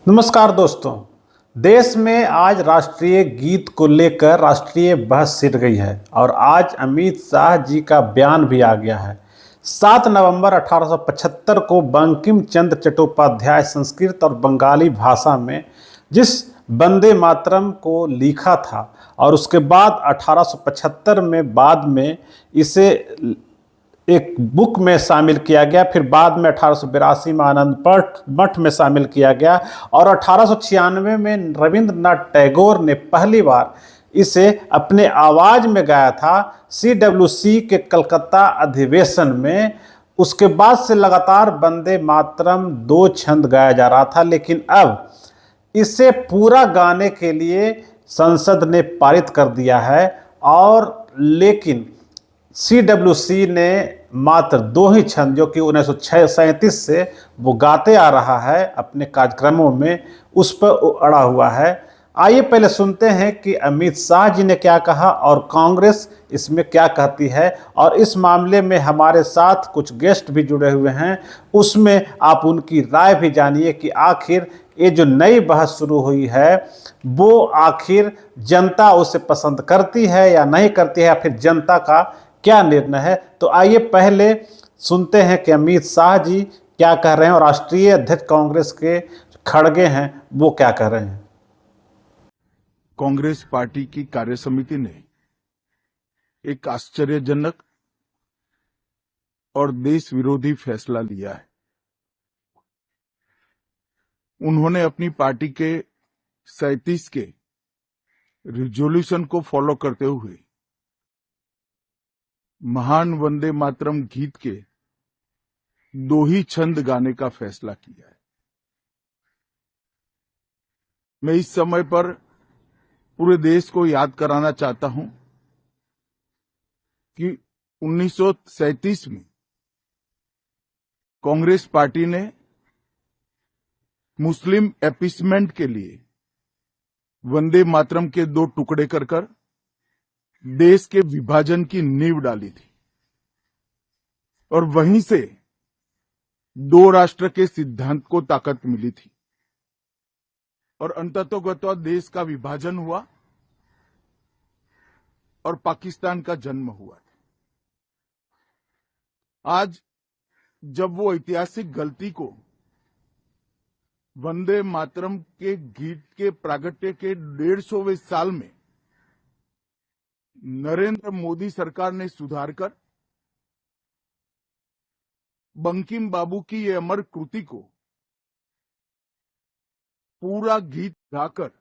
नमस्कार दोस्तों। देश में आज राष्ट्रीय गीत को लेकर राष्ट्रीय बहस छिड़ गई है और आज अमित शाह जी का बयान भी आ गया है। 7 नवंबर 1875 को बंकिम चंद्र चट्टोपाध्याय संस्कृत और बंगाली भाषा में जिस वंदे मातरम को लिखा था और उसके बाद 1875 में बाद में इसे एक बुक में शामिल किया गया, फिर बाद में 1882 में आनंद मठ में शामिल किया गया और 1896 में रविंद्रनाथ टैगोर ने पहली बार इसे अपने आवाज में गाया था CWC के कलकत्ता अधिवेशन में। उसके बाद से लगातार वंदे मातरम 2 छंद गाया जा रहा था, लेकिन अब इसे पूरा गाने के लिए संसद ने पारित कर दिया है और लेकिन CWC ने मात्र 2 ही छंद, जो कि 1937 से वो गाते आ रहा है अपने कार्यक्रमों में, उस पर अड़ा हुआ है। आइए पहले सुनते हैं कि अमित शाह जी ने क्या कहा और कांग्रेस इसमें क्या कहती है, और इस मामले में हमारे साथ कुछ गेस्ट भी जुड़े हुए हैं, उसमें आप उनकी राय भी जानिए कि आखिर ये जो नई बहस शुरू हुई है वो आखिर जनता उसे पसंद करती है या नहीं करती है, या फिर जनता का क्या निर्णय है। तो आइए पहले सुनते हैं कि अमित शाह जी क्या कह रहे हैं और राष्ट्रीय अध्यक्ष कांग्रेस के खड़गे हैं वो क्या कह रहे हैं। कांग्रेस पार्टी की कार्यसमिति ने एक आश्चर्यजनक और देश विरोधी फैसला लिया है। उन्होंने अपनी पार्टी के 37 के रिजोल्यूशन को फॉलो करते हुए महान वंदे मातरम गीत के 2 ही छंद गाने का फैसला किया है। मैं इस समय पर पूरे देश को याद कराना चाहता हूं कि 1937 में कांग्रेस पार्टी ने मुस्लिम अपीसमेंट के लिए वंदे मातरम के 2 टुकड़े कर देश के विभाजन की नींव डाली थी और वहीं से 2 राष्ट्र के सिद्धांत को ताकत मिली थी और अंततोगत्वा देश का विभाजन हुआ और पाकिस्तान का जन्म हुआ था। आज जब वो ऐतिहासिक गलती को वंदे मातरम के गीत के प्रागट्य के 150वें साल में नरेंद्र मोदी सरकार ने सुधार कर बंकिम बाबू की ये अमर कृति को पूरा गीत गाकर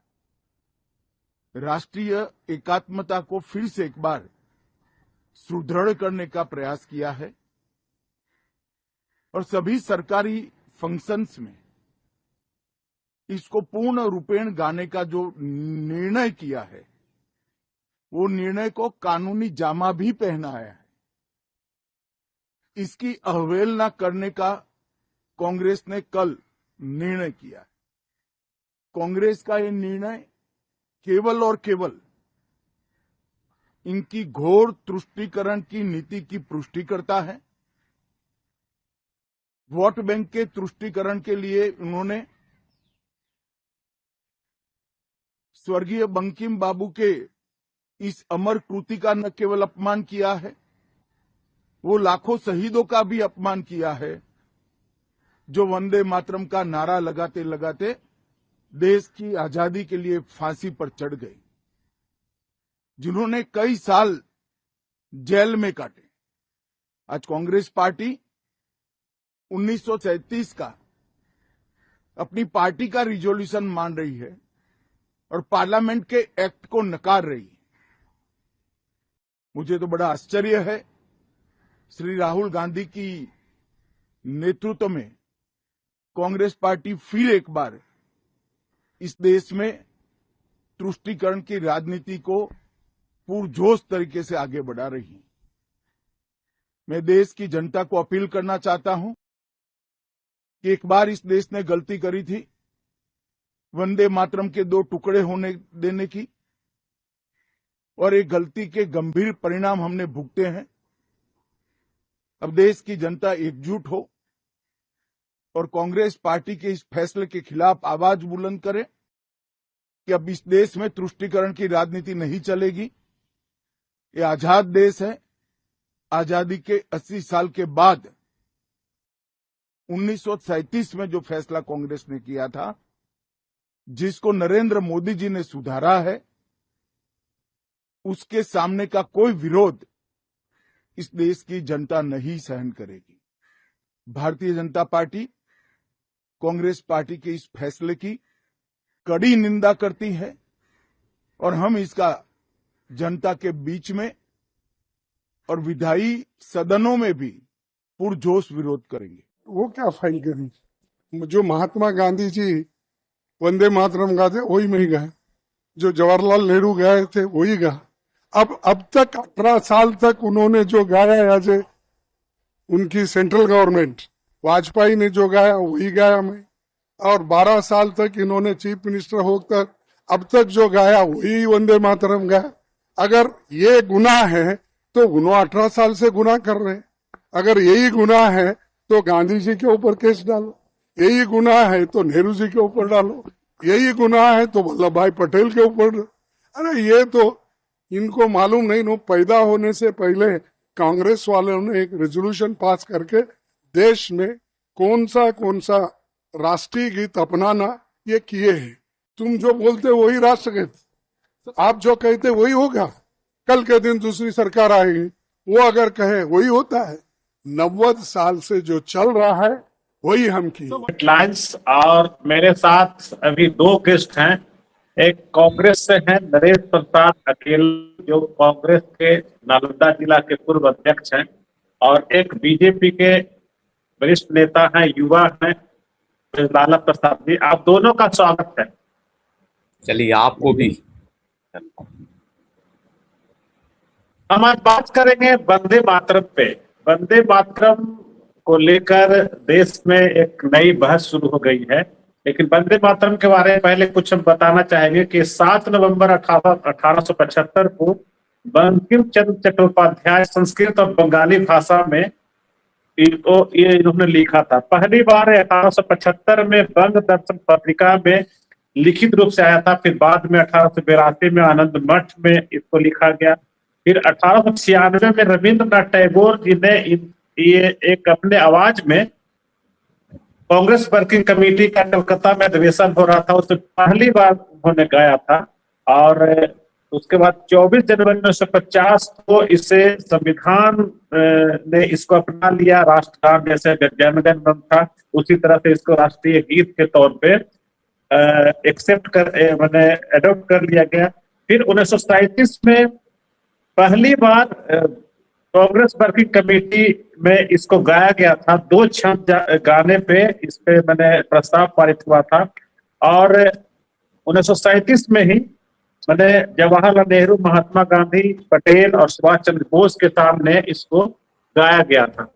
राष्ट्रीय एकात्मता को फिर से एक बार सुदृढ़ करने का प्रयास किया है और सभी सरकारी फंक्शंस में इसको पूर्ण रूपेण गाने का जो निर्णय किया है, वो निर्णय को कानूनी जामा भी पहनाया है। इसकी अवहेलना करने का कांग्रेस ने कल निर्णय किया है। कांग्रेस का ये निर्णय केवल और केवल इनकी घोर तुष्टीकरण की नीति की पुष्टि करता है। वोट बैंक के तुष्टीकरण के लिए उन्होंने स्वर्गीय बंकिम बाबू के इस अमर कृति का न केवल अपमान किया है, वो लाखों शहीदों का भी अपमान किया है जो वंदे मातरम का नारा लगाते लगाते देश की आजादी के लिए फांसी पर चढ़ गए, जिन्होंने कई साल जेल में काटे। आज कांग्रेस पार्टी 1937 का अपनी पार्टी का रिजोल्यूशन मान रही है और पार्लियामेंट के एक्ट को नकार रही है। मुझे तो बड़ा आश्चर्य है, श्री राहुल गांधी की नेतृत्व में कांग्रेस पार्टी फिर एक बार इस देश में तुष्टीकरण की राजनीति को पुरजोश तरीके से आगे बढ़ा रही है। मैं देश की जनता को अपील करना चाहता हूं कि एक बार इस देश ने गलती करी थी वंदे मातरम के 2 टुकड़े होने देने की, और एक गलती के गंभीर परिणाम हमने भुगते हैं। अब देश की जनता एकजुट हो और कांग्रेस पार्टी के इस फैसले के खिलाफ आवाज बुलंद करें कि अब इस देश में तुष्टीकरण की राजनीति नहीं चलेगी। ये आजाद देश है। आजादी के 80 साल के बाद 1937 में जो फैसला कांग्रेस ने किया था, जिसको नरेंद्र मोदी जी ने सुधारा है, उसके सामने का कोई विरोध इस देश की जनता नहीं सहन करेगी। भारतीय जनता पार्टी कांग्रेस पार्टी के इस फैसले की कड़ी निंदा करती है और हम इसका जनता के बीच में और विधायी सदनों में भी पुरजोश विरोध करेंगे। वो क्या फाइल करेंगे? जो महात्मा गांधी जी वंदे मातरम गाते वही में ही गए, जो जवाहरलाल नेहरू गए थे वही गा। अब तक 18 साल तक उन्होंने जो गाया आज उनकी सेंट्रल गवर्नमेंट, वाजपेयी ने जो गाया वही गाया मैं, और 12 साल तक इन्होंने चीफ मिनिस्टर होकर अब तक जो गाया वही वंदे मातरम गाया। अगर ये गुनाह है तो उन्होंने 18 साल से गुनाह कर रहे हैं। अगर यही गुनाह है तो गांधी जी के ऊपर केस डालो, यही गुनाह है तो नेहरू जी के ऊपर डालो, यही गुनाह है तो वल्लभ भाई पटेल के ऊपर। अरे ये तो इनको मालूम नहीं। नो पैदा होने से पहले कांग्रेस वालों ने एक रेजोल्यूशन पास करके देश में कौन सा राष्ट्रीय गीत अपनाना ये किए हैं। तुम जो बोलते वही राष्ट्रगीत, आप जो कहते वही होगा। कल के दिन दूसरी सरकार आएगी, वो अगर कहे वही होता है। 90 साल से जो चल रहा है वही हम की। हेडलाइंस। और मेरे साथ अभी दो गेस्ट हैं। एक कांग्रेस से हैं नरेश प्रसाद अकेल, जो कांग्रेस के नालंदा जिला के पूर्व अध्यक्ष हैं, और एक बीजेपी के वरिष्ठ नेता हैं, युवा हैं, लाला प्रसाद जी। आप दोनों का स्वागत है। चलिए, आपको भी। हम आज बात करेंगे वंदे मातरम पे। वंदे मातरम को लेकर देश में एक नई बहस शुरू हो गई है, लेकिन वंदे मातरम के बारे में पहले कुछ हम बताना चाहेंगे कि 7 नवंबर 1875 को बंकिम चंद्र चट्टोपाध्याय संस्कृत और बंगाली भाषा में ये इन्होंने लिखा था। पहली बार 1875 में बंग दर्शन पत्रिका में लिखित रूप से आया था। फिर बाद में 1882 में आनंद मठ में इसको लिखा गया। फिर 1896 में रविंद्रनाथ टैगोर जी ने ये एक अपने आवाज में कांग्रेस वर्किंग कमेटी का कलकत्ता में अधिवेशन हो रहा था, उसमें पहली बार उन्होंने गाया था। और उसके बाद 24 जनवरी 1950 को इसे संविधान ने इसको अपना लिया। राष्ट्रगान जैसे जनगण मन था, उसी तरह से इसको राष्ट्रीय गीत के तौर पे मैंने एडॉप्ट कर लिया गया। फिर 1937 में पहली बार कांग्रेस वर्किंग कमेटी में इसको गाया गया था। 2 छंद गाने पे इस पे मैंने प्रस्ताव पारित हुआ था। और 1937 में ही मैंने जवाहरलाल नेहरू, महात्मा गांधी, पटेल और सुभाष चंद्र बोस के सामने इसको गाया गया था।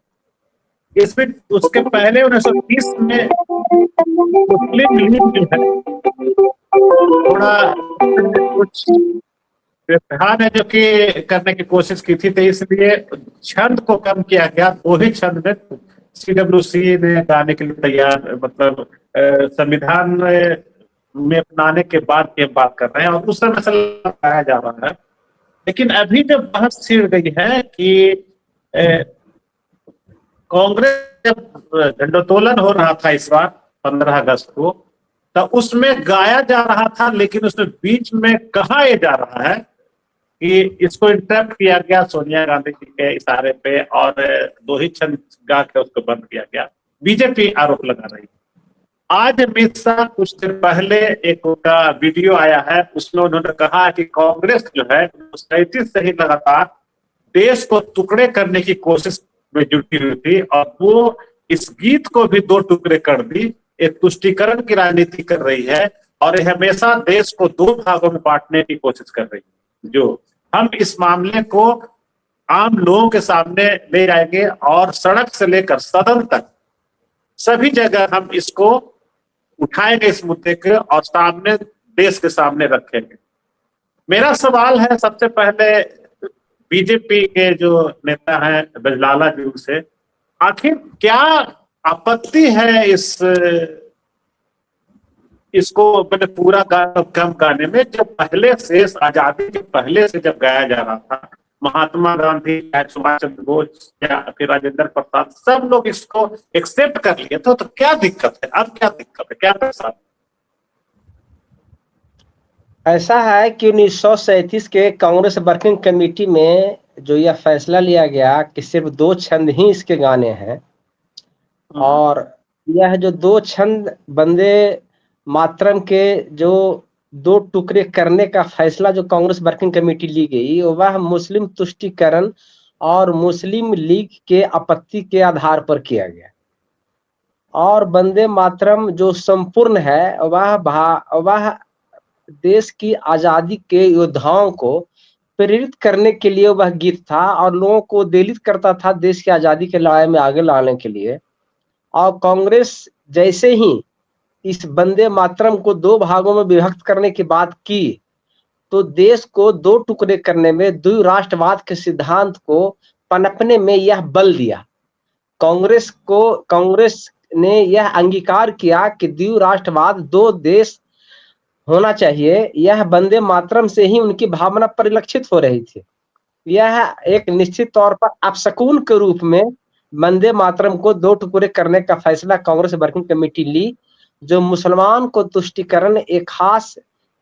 इसमें उसके पहले 1930 में मुस्लिम लीग जो है थोड़ा कुछ व्यवधान है जो कि करने की कोशिश की थी, तो इसलिए छंद को कम किया गया। 2 ही छंद में CWC ने गाने के लिए तैयार, मतलब संविधान में अपनाने के बाद की बात कर रहे हैं, और उस समय से लगाया जा रहा है। लेकिन अभी जब बहस छिड़ गई है कि कांग्रेस जब झंडोत्तोलन हो रहा था इस बार 15 अगस्त को, तो उसमें गाया जा रहा था, लेकिन उसमें बीच में कहा यह जा रहा है कि इसको इंटरप्ट किया गया सोनिया गांधी जी के इशारे पे, और 2 ही छंद गा के उसको बंद किया गया। बीजेपी आरोप लगा रही है। आज अमित शाह कुछ देर पहले एक उनका वीडियो आया है, उसमें उन्होंने कहा कि कांग्रेस जो है 37 से ही लगातार देश को टुकड़े करने की कोशिश में जुटी हुई थी, और वो इस गीत को भी 2 टुकड़े कर दी। एक तुष्टीकरण की राजनीति कर रही है, और ये हमेशा देश को 2 भागों में बांटने की कोशिश कर रही है। जो हम इस मामले को आम लोगों के सामने ले जाएंगे, और सड़क से लेकर सदन तक सभी जगह हम इसको उठाएंगे, इस मुद्दे के, और सामने देश के सामने रखेंगे। मेरा सवाल है सबसे पहले बीजेपी के जो नेता हैं बजलाला जी से, आखिर क्या आपत्ति है इसको मैंने पूरा कम गाने में, जब पहले से आजादी के पहले से जब गाया जा रहा था, महात्मा गांधी या सुभाष चंद्र बोस या फिर राजेंद्र प्रसाद, सब लोग इसको एक्सेप्ट कर लिए तो क्या दिक्कत है? अब क्या दिक्कत है, क्या परेशानी? ऐसा है कि 1937 के कांग्रेस वर्किंग कमेटी में जो यह फैसला लिया गया कि सिर्फ 2 छंद ही इसके गाने हैं, और यह जो 2 छंद वंदे मातरम के जो 2 टुकड़े करने का फैसला जो कांग्रेस वर्किंग कमेटी ली गई, वह मुस्लिम तुष्टीकरण और मुस्लिम लीग के आपत्ति के आधार पर किया गया। और वंदे मातरम जो संपूर्ण है वह देश की आजादी के योद्धाओं को प्रेरित करने के लिए वह गीत था और लोगों को उद्वेलित करता था देश की आजादी के लड़ाई में आगे लाने के लिए। और कांग्रेस जैसे ही इस वंदे मातरम को 2 भागों में विभक्त करने की बात की, तो देश को 2 टुकड़े करने में, द्विराष्ट्रवाद के सिद्धांत को पनपने में यह बल दिया। कांग्रेस ने यह अंगीकार किया कि द्विराष्ट्रवाद, 2 देश होना चाहिए। यह वंदे मातरम से ही उनकी भावना परिलक्षित हो रही थी। यह एक निश्चित तौर पर अपशकुन के रूप में वंदे मातरम को 2 टुकड़े करने का फैसला कांग्रेस वर्किंग कमेटी ली, जो मुसलमान को तुष्टीकरण, एक खास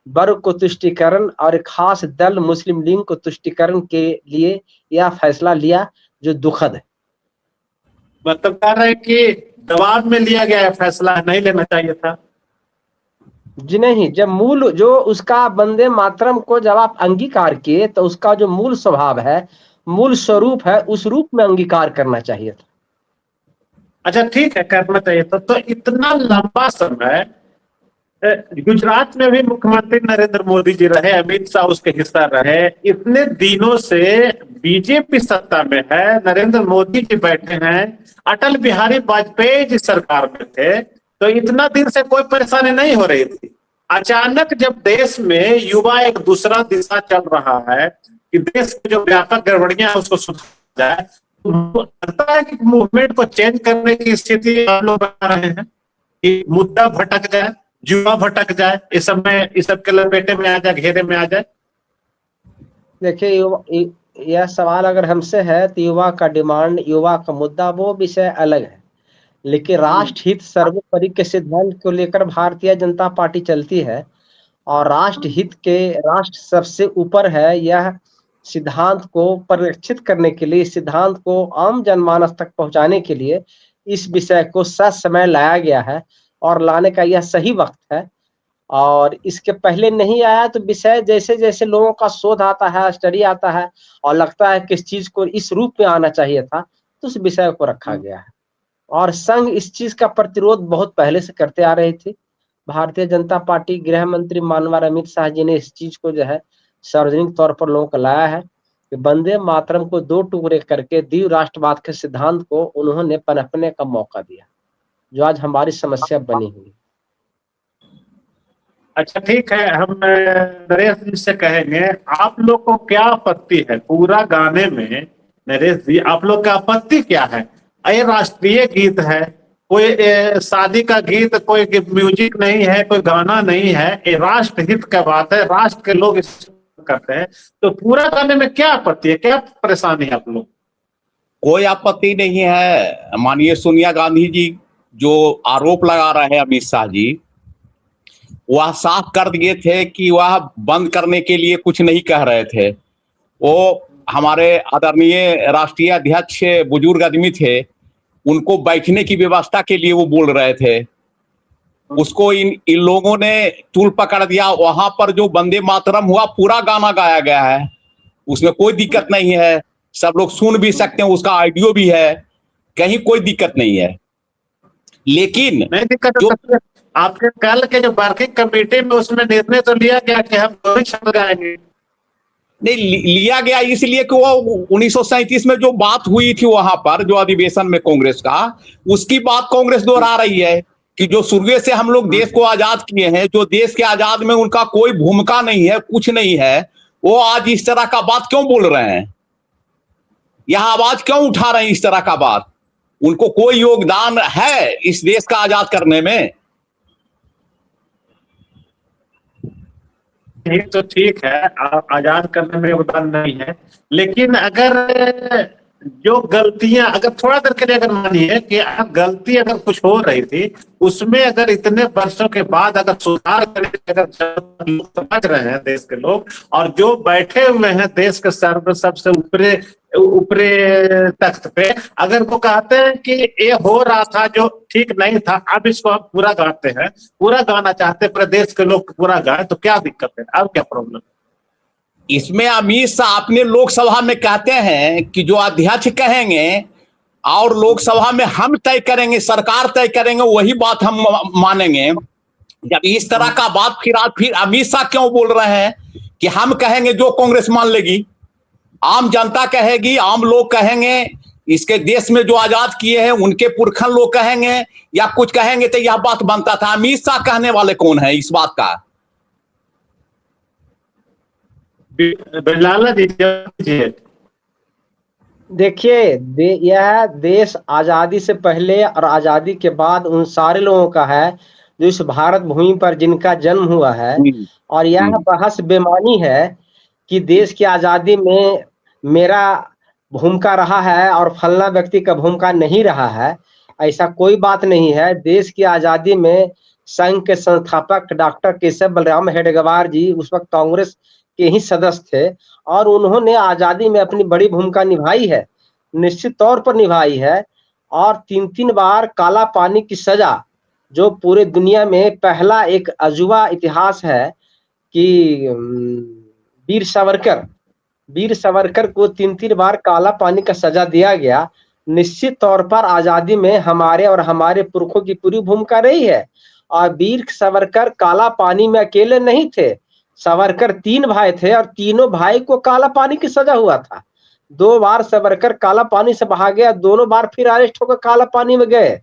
वर्ग को तुष्टीकरण और एक खास दल मुस्लिम लीग को तुष्टीकरण के लिए यह फैसला लिया, जो दुखद है। मतलब कह रहे हैं कि दबाव में लिया गया है फैसला, नहीं लेना चाहिए था। जी नहीं, जब मूल जो उसका वंदे मातरम को जब आप अंगीकार किए तो उसका जो मूल स्वभाव है, मूल स्वरूप है, उस रूप में अंगीकार करना चाहिए था। अच्छा ठीक है, करना चाहिए था। तो इतना लंबा समय गुजरात में भी मुख्यमंत्री नरेंद्र मोदी जी रहे, अमित शाह उसके हिस्सा रहे, इतने दिनों से बीजेपी सत्ता में है, नरेंद्र मोदी जी बैठे हैं, अटल बिहारी वाजपेयी जी सरकार में थे, तो इतना दिन से कोई परेशानी नहीं हो रही थी। अचानक जब देश में युवा एक दूसरा दिशा चल रहा है कि देश की जो व्यापक गड़बड़ियां उसको सुधारा जाए, तो लगता है कि मूवमेंट को चेंज करने की स्थिति आप लोग बना रहे हैं कि मुद्दा भटक जाए, युवा भटक जाए, इस सब के लपेटे में आ जाए, घेरे में आ जाए। देखिए, यह सवाल अगर हमसे है तो युवा का डिमांड, युवा का मुद्दा, वो विषय अलग है, लेकिन राष्ट्र हित सर्वोपरि के सिद्धांत को लेकर भारतीय जनता पार्टी चलती है और राष्ट्र सबसे ऊपर है। यह सिद्धांत को परिरक्षित करने के लिए, सिद्धांत को आम जनमानस तक पहुंचाने के लिए इस विषय को समय लाया गया है और लाने का यह सही वक्त है। और इसके पहले नहीं आया तो विषय जैसे जैसे लोगों का शोध आता है, स्टडी आता है और लगता है कि इस चीज को इस रूप में आना चाहिए था, तो उस विषय को रखा गया है। और संघ इस चीज का प्रतिरोध बहुत पहले से करते आ रही थी। भारतीय जनता पार्टी, गृह मंत्री माननीय अमित शाह जी ने इस चीज को जो है सार्वजनिक तौर पर लोगों को लाया है कि वंदे मातरम को 2 टुकड़े करके द्विराष्ट्रवाद के सिद्धांत को उन्होंने पनपने का मौका दिया, जो आज हमारी समस्या बनी हुई। अच्छा ठीक है, हम नरेश जी से कहेंगे, आप लोग को क्या आपत्ति है पूरा गाने में? नरेश जी, आप लोग का आपत्ति क्या है? ये राष्ट्रीय गीत है, कोई शादी का गीत, कोई म्यूजिक नहीं है, कोई गाना नहीं है, ये राष्ट्र हित का बात है, राष्ट्र के लोग करते हैं, तो पूरा गाने में क्या आपत्ति है, क्या परेशानी है आप लोग? कोई आपत्ति नहीं है। माननीय सोनिया गांधी जी जो आरोप लगा रहे हैं अमित शाह जी, वह साफ कर दिए थे कि वह बंद करने के लिए कुछ नहीं कह रहे थे। वो हमारे आदरणीय राष्ट्रीय अध्यक्ष बुजुर्ग आदमी थे, उनको बैठने की व्यवस्था के लिए वो बोल रहे थे। उसको इन लोगों ने तूल पकड़ दिया। वहां पर जो वंदे मातरम हुआ, पूरा गाना गाया गया है, उसमें कोई दिक्कत नहीं है, सब लोग सुन भी सकते हैं, उसका ऑडियो भी है, कहीं कोई दिक्कत नहीं है। लेकिन नहीं दिक्कत जो आपके कल के जो वर्किंग कमेटी में उसमें निर्णय तो लिया गया कि हम 2 शब्द गाएंगे। नहीं लिया गया इसलिए कि वो 1937 में जो बात हुई थी वहां पर जो अधिवेशन में कांग्रेस का, उसकी बात कांग्रेस दोहरा रही है कि जो शुरू से हम लोग देश को आजाद किए हैं, जो देश के आजाद में उनका कोई भूमिका नहीं है, कुछ नहीं है, वो आज इस तरह का बात क्यों बोल रहे हैं, यह आवाज क्यों उठा रहे हैं इस तरह का बात? उनको कोई योगदान है इस देश का आजाद करने में? ये तो ठीक है, आजाद करने में योगदान नहीं है, लेकिन अगर जो गलतियां, अगर थोड़ा देर के लिए अगर मानिए कि गलती अगर कुछ हो रही थी, उसमें अगर इतने वर्षों के बाद अगर सुधार करके अगर लोग समझ रहे हैं देश के लोग, और जो बैठे हुए हैं देश के सर्व सबसे ऊपरे ऊपरे तख्त पे, अगर वो कहते हैं कि ये हो रहा था जो ठीक नहीं था, अब इसको हम पूरा गाते हैं, पूरा गाना चाहते प्रदेश के लोग पूरा गाए, तो क्या दिक्कत है? अब क्या प्रॉब्लम? इसमें अमित शाह अपने लोकसभा में कहते हैं कि जो अध्यक्ष कहेंगे और लोकसभा में हम तय करेंगे, सरकार तय करेंगे, वही बात हम मानेंगे। जब इस तरह का बात फिर अमित शाह क्यों बोल रहे हैं कि हम कहेंगे जो कांग्रेस मान लेगी, आम जनता कहेगी, आम लोग कहेंगे, इसके देश में जो आजाद किए हैं उनके पुरखन लोग कहेंगे या कुछ कहेंगे, तो यह बात बनता था। अमित शाह कहने वाले कौन है इस बात का? लाला जी देखिए, यह देश आजादी से पहले और आजादी के बाद उन सारे लोगों का है जो इस भारत भूमि पर जिनका जन्म हुआ है। और यह बहस बेमानी है कि देश की आजादी में मेरा भूमिका रहा है और फलना व्यक्ति का भूमिका नहीं रहा है। ऐसा कोई बात नहीं है। देश की आजादी में संघ के संस्थापक डॉक्टर केशव बलराम हेडगेवार जी उस वक्त कांग्रेस के ही सदस्य थे और उन्होंने आजादी में अपनी बड़ी भूमिका निभाई है, निश्चित तौर पर निभाई है। और 3 बार काला पानी की सजा, जो पूरे दुनिया में पहला एक अजूबा इतिहास है कि वीर सावरकर को 3 बार काला पानी का सजा दिया गया। निश्चित तौर पर आजादी में हमारे और हमारे पुरखों की पूरी भूमिका रही है। और वीर सावरकर काला पानी में अकेले नहीं थे। सावरकर 3 भाई थे और तीनों भाई को काला पानी की सजा हुआ था। 2 बार सावरकर काला पानी से बहा गया, दोनों बार फिर अरेस्ट होकर काला पानी में गए।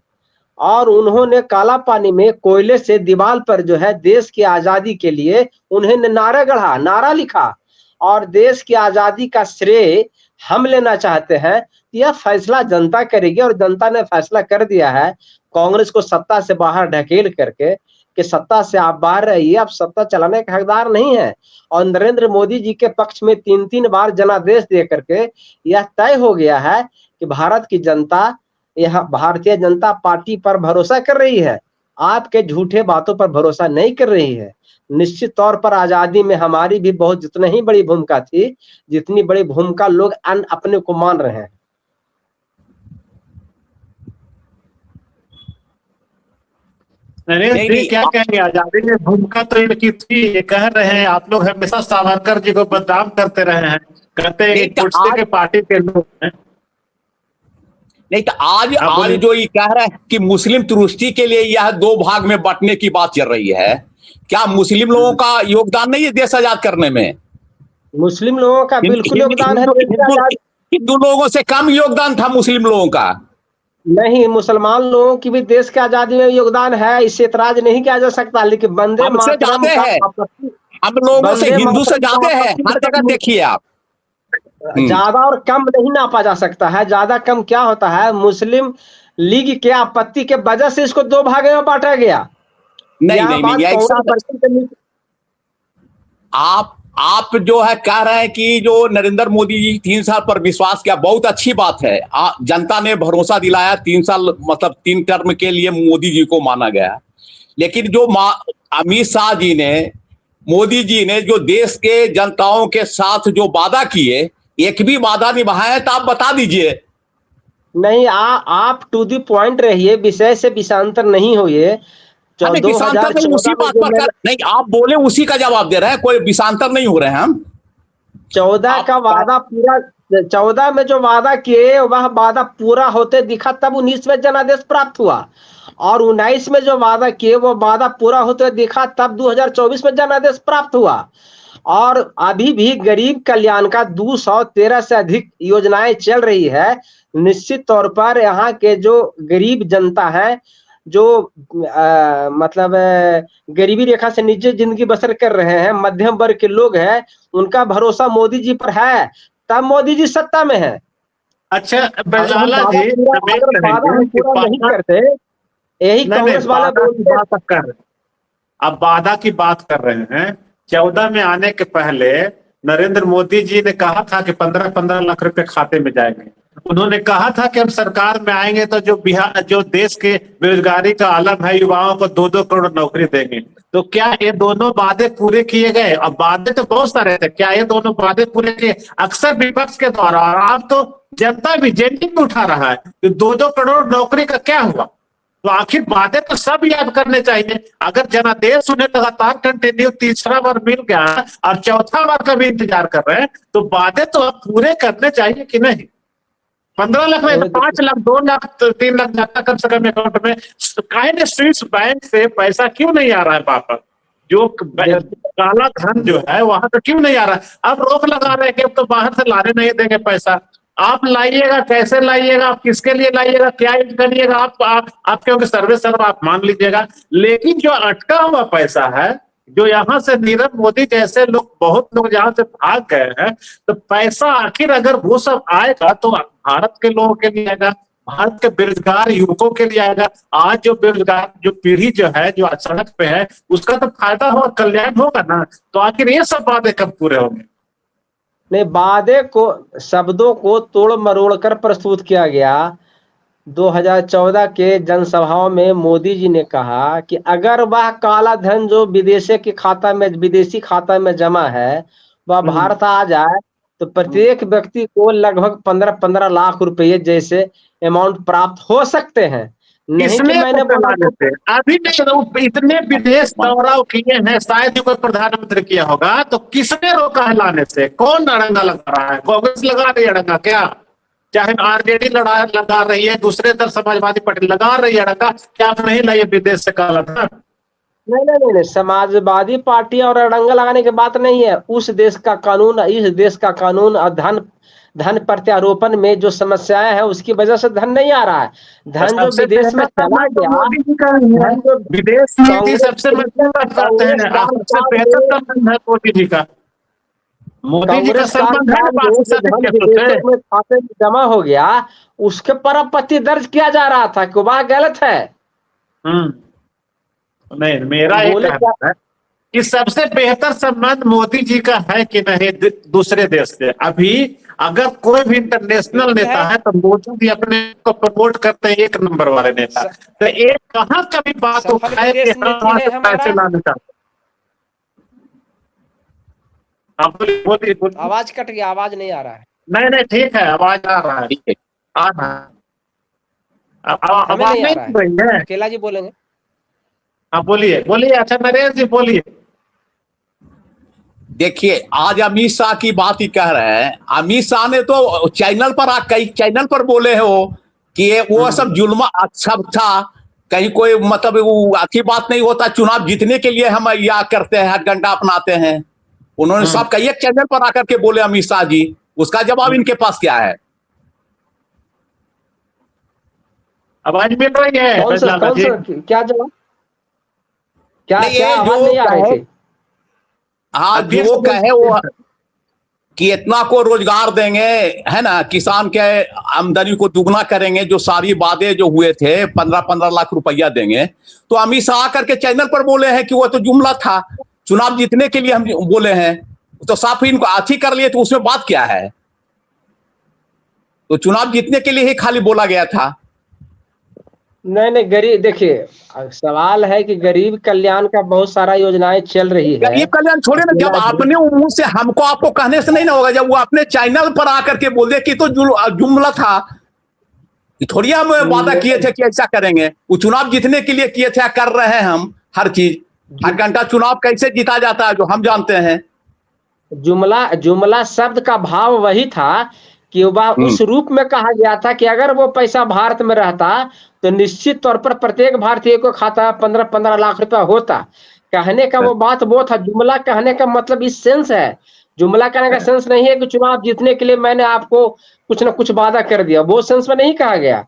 और उन्होंने काला पानी में कोयले से दीवार पर जो है देश की आजादी के लिए उन्होंने नारा गढ़ा, नारा लिखा और देश की आजादी का श्रेय हम लेना चाहते हैं। यह फैसला जनता करेगी और जनता ने फैसला कर दिया है कांग्रेस को सत्ता से बाहर ढकेल करके कि सत्ता से आप बाहर रहिए, आप सत्ता चलाने के हकदार नहीं है। और नरेंद्र मोदी जी के पक्ष में 3 बार जनादेश दे करके यह तय हो गया है कि भारत की जनता, यह भारतीय जनता पार्टी पर भरोसा कर रही है, आपके झूठे बातों पर भरोसा नहीं कर रही है। निश्चित तौर पर आजादी में हमारी भी बहुत जितनी ही बड़ी भूमिका थी, जितनी बड़ी भूमिका लोग अपने को मान रहे हैं। नरेंद्र जी क्या कहेंगे? आजादी में भूमिका तो इनकी थी, ये कह रहे हैं। आप लोग हमेशा सावरकर जी को बदनाम करते रहे हैं, कहते हैं गुटसे के पार्टी के लोग हैं। नहीं तो आज जो ये कह रहे हैं कि मुस्लिम तुरुष्टि के लिए यह 2 भाग में बंटने की बात चल रही है, क्या मुस्लिम लोगों का योगदान नहीं है देश आजाद करने में? मुस्लिम लोगों का बिल्कुल योगदान है। हिंदू लोगों से कम योगदान था मुस्लिम लोगों का? नहीं, मुसलमान लोगों की भी देश की आजादी में योगदान है, इससे इतराज नहीं किया जा सकता। लेकिन वंदे मातरम हम लोगों से हिंदू से ज्यादा है, हर जगह देखिए आप। ज्यादा और कम नहीं नापा जा सकता है। ज्यादा कम क्या होता है, मुस्लिम लीग के आपत्ति के वजह से इसको 2 भागों में बांटा गया। नहीं, आप जो है कह रहे हैं कि जो नरेंद्र मोदी जी 3 साल पर विश्वास किया, बहुत अच्छी बात है। जनता ने भरोसा दिलाया, 3 साल मतलब 3 टर्म के लिए मोदी जी को माना गया। लेकिन जो अमित शाह जी ने, मोदी जी ने जो देश के जनताओं के साथ जो वादा किए, एक भी वादा निभाया तो आप बता दीजिए। नहीं, आप टू द पॉइंट रहिए, विषय से विषांतर नहीं होइए। उसी बात पर नहीं, आप बोले उसी का जवाब दे रहे हैं, कोई विषांतर नहीं हो रहे हैं हम। 14 का वादा पूरा, 14 में जो वादा किए वह वादा पूरा होते दिखा, तब 19 में जनादेश प्राप्त हुआ। और 19 में जो वादा किए वो वादा पूरा होते दिखा, तब 2024 में जनादेश प्राप्त हुआ। और अभी भी गरीब कल्याण का 213 से अधिक योजनाएं चल रही है। निश्चित तौर पर यहाँ के जो गरीब जनता है, जो मतलब गरीबी रेखा से नीचे जिंदगी बसर कर रहे हैं, मध्यम वर्ग के लोग हैं, उनका भरोसा मोदी जी पर है, तब मोदी जी सत्ता में है। अच्छा अगर हम बजाला वादा जी पूरा हमें अगर वादा कहेंगे हम कि पूरा नहीं वादा, करते, यही नहीं नहीं कांग्रेस वाले वादा की बोलते। बात आप कर रहे हैं, अब वादा की बात कर रहे हैं। 14 में आने के पहले नरेंद्र मोदी जी ने कहा था कि 15-15 लाख रुपए खाते में जाएंगे। उन्होंने कहा था कि हम सरकार में आएंगे तो जो बिहार, जो देश के बेरोजगारी का आलम है, युवाओं को 2-2 करोड़ नौकरी देंगे। तो क्या ये दोनों वादे पूरे किए गए? अब वादे तो बहुत सारे थे, क्या ये दोनों वादे पूरे किए? अक्सर विपक्ष के द्वारा, और आप तो जनता भी जेनविन में उठा रहा है कि 2-2 करोड़ नौकरी का क्या हुआ? तो आखिर बातें तो सब याद करने चाहिए। अगर जनादेश उन्हें लगातार कंटिन्यू तीसरा बार मिल गया और चौथा बार का भी इंतजार कर रहे हैं, तो बातें तो अब पूरे करने चाहिए कि नहीं? 15 लाख नहीं तो 5 लाख, 2 लाख, 3 लाख जाता कम से कम अकाउंट में। काहे ने स्विस बैंक से पैसा क्यों नहीं आ रहा है वापस? जो काला धन जो है वहां तो क्यों नहीं आ रहा है? अब रोक लगा रहे हैं कि अब तो बाहर से लाने नहीं देंगे पैसा। आप लाइएगा, कैसे लाइएगा, आप किसके लिए लाइएगा, क्या यूज करिएगा, आप क्योंकि सर्वे सर्व आप मान लीजिएगा। लेकिन जो अटका हुआ पैसा है, जो यहाँ से नीरव मोदी जैसे लोग, बहुत लोग जहां से भाग गए हैं, तो पैसा आखिर अगर वो सब आएगा तो भारत के लोगों के लिए आएगा, भारत के बेरोजगार युवकों के लिए आएगा। आज जो बेरोजगार जो पीढ़ी जो है, जो आज सड़क पे है, उसका तो फायदा होगा, कल्याण होगा ना। तो आखिर ये सब बातें कब पूरे होंगे? नहीं, वादे को, शब्दों को तोड़ मरोड़ कर प्रस्तुत किया गया। 2014 के जनसभाओं में मोदी जी ने कहा कि अगर वह काला धन जो विदेशी खाता में जमा है वह भारत आ जाए तो प्रत्येक व्यक्ति को लगभग 15-15 लाख रुपए जैसे अमाउंट प्राप्त हो सकते हैं। नहीं कि किसने मैंने बोला देते? अभी नहीं, इतने विदेश दौरा किए हैं, शायद ही कोई प्रधानमंत्री किया होगा, तो किसने रोका है लाने से? कौन अड़ंगा लगा रहा है? कांग्रेस लगा रही है अड़ंगा क्या? चाहे आरजेडी लगा रही है, दूसरे दल समाजवादी पार्टी लगा रही है अड़ंगा, क्या आप नहीं लाइए विदेश से काला धन? नहीं नहीं नहीं नहीं, समाजवादी पार्टी और अड़ंगा लगाने की बात नहीं है। उस देश का कानून, इस देश का कानून और धन प्रत्यारोपण में जो समस्याएं हैं उसकी वजह से धन नहीं आ रहा है। धन जो विदेश में चला गया, मोदी जी का धन जो विदेश नीति सबसे मजबूत करते हैं, सबसे बेहतर संबंध है मोदी जी का। मोदी जी का कांग्रेस संबंध है कार्यकाल में जो धन से। विदेशों में खाते में जमा हो गया, उसके पर आपत्ति दर्ज किया जा रहा था कि वह गलत है। नहीं, मेरा एक कहना है कि सबसे बेहतर संबंध मोदी जी का है कि नहीं दूसरे देश से। अभी अगर कोई भी इंटरनेशनल नेता है तो मोदी जी अपने को प्रमोट करते हैं, 1 नंबर वाले नेता। तो एक कहाँ कभी बात उठाए कि हम वहां से पैसे लाने चाहते? आप बोलिए। आवाज कट गया, आवाज नहीं आ रहा है। नहीं नहीं ठीक है, आवाज आ रहा है, आ रहा है। आवाज नहीं आ रही है? अकेला जी बोलेंगे। हाँ बोलिए बोलिए। अच्छा नरेंद्र जी बोलिए। देखिए, आज अमित शाह की बात ही कह रहे हैं। अमित शाह ने तो चैनल पर कई चैनल पर बोले हो कि वो सब जुल्म सब था, कहीं कोई मतलब वो अच्छी बात नहीं होता, चुनाव जीतने के लिए हम यह करते हैं, हथकंडा अपनाते हैं। उन्होंने सब कई एक चैनल पर आकर के बोले अमित शाह जी। उसका जवाब इनके पास क्या है? आवाज मिल रही है? कौन सा क्या जवाब? क्या नहीं, आवाज नहीं आ रही थी? हाँ, जो कहे वो कि इतना को रोजगार देंगे, है ना, किसान के आमदनी को दुगना करेंगे, जो सारी वादे जो हुए थे 15-15 लाख रुपया देंगे, तो अमित शाह करके चैनल पर बोले हैं कि वो तो जुमला था, चुनाव जीतने के लिए हम बोले हैं। तो साफ ही इनको आथी कर लिए, तो उसमें बात क्या है? तो चुनाव जीतने के लिए ही खाली बोला गया था। नहीं नहीं, गरीब, देखिए सवाल है कि गरीब कल्याण का बहुत सारा योजनाएं चल रही है। गरीब कल्याण छोड़े ना, जब अपने मुंह से हमको आपको कहने से नहीं ना होगा, जब वो अपने चैनल पर आकर के बोल दे कि तो जुमला था, थोड़ी हम वादा किए थे कि ऐसा करेंगे। वो चुनाव जीतने के लिए किए थे, कर रहे हैं हम हर चीज। हर घंटा चुनाव कैसे जीता जाता है जो हम जानते हैं। जुमला शब्द का भाव वही था कि वह उस रूप में कहा गया था कि अगर वो पैसा भारत में रहता तो निश्चित तौर पर प्रत्येक भारतीय को खाता 15-15 लाख रुपया होता। कहने का वो बात वो था। जुमला कहने का मतलब इस सेंस है। जुमला कहने का सेंस नहीं है कि चुनाव जीतने के लिए मैंने आपको कुछ ना कुछ वादा कर दिया, वो सेंस में नहीं कहा गया।